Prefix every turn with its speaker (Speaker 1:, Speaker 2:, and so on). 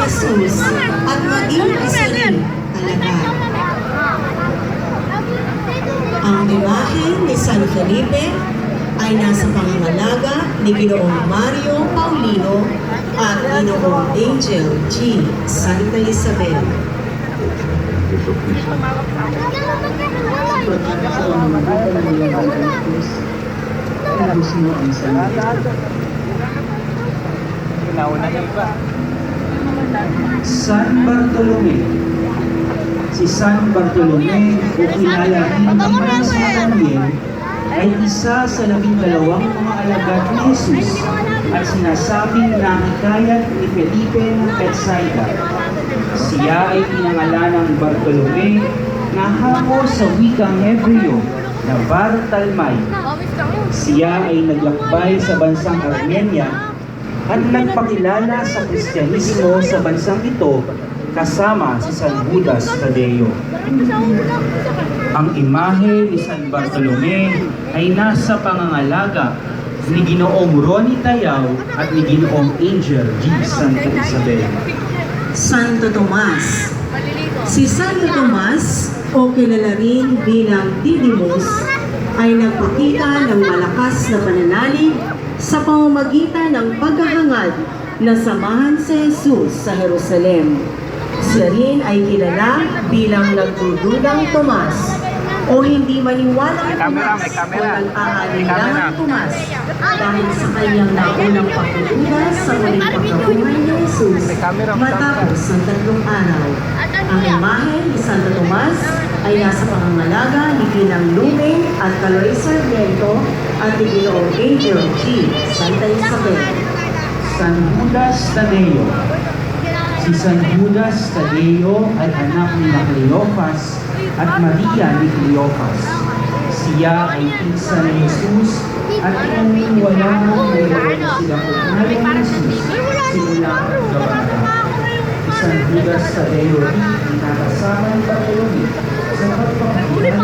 Speaker 1: Jesus at maging isa rin talaga. Ang imahe ni San Felipe ay nasa pangangalaga ni Ginoong Mario Paulino at Ginoong Angel G. Santa Isabel.
Speaker 2: San Bartolome. Si San Bartolome o kilala rin naman sa Daniel ay isa sa 12 mga alagad ni Jesus at sinasabing nakikayat ni Felipe ng Bethsaida. Siya ay pinangalan ng Bartolome na hango sa wikang Hebreo na Bartalmay. Siya ay naglakbay sa bansang Armenia at nagpakilala sa Kristyanismo sa bansang ito kasama si San Judas Tadeo. Ang imahe ni San Bartolome ay nasa pangangalaga ni Ginoong Ronnie Tayaw at ni Ginoong Angel G. Santa Isabel.
Speaker 1: Santo Tomas. Si Santo Tomas, o kilala rin bilang Didymus, ay nagpakita ng malakas na pananalig sa pamamagitan ng paghahangad na samahan si Jesus sa Jerusalem. Siya rin ay kilala bilang nagdududang Tomas o hindi maniwalang Tomas o nag-aalinlangang Tomas dahil sa kanyang naunang pagdududa sa muling pagkabuhay ni Jesus matapos ang 3 araw. Ang imahe ni Santo Tomas ay nasa pangangalaga ni Ginang Luming at Caloy Sarmiento at ni Ginoong Angel G. Santa Isabel.
Speaker 2: San Judas Tadeo. Si San Judas Tadeo ay anak ni Cleophas at Maria ni Cleophas. Siya ay pinsan ni Jesus at kung wala nang mayroon silang ugnayan ni Jesus simula ang gabata. Si San Judas Tadeo rin nakasama ng Bartolome sa pagpapakilala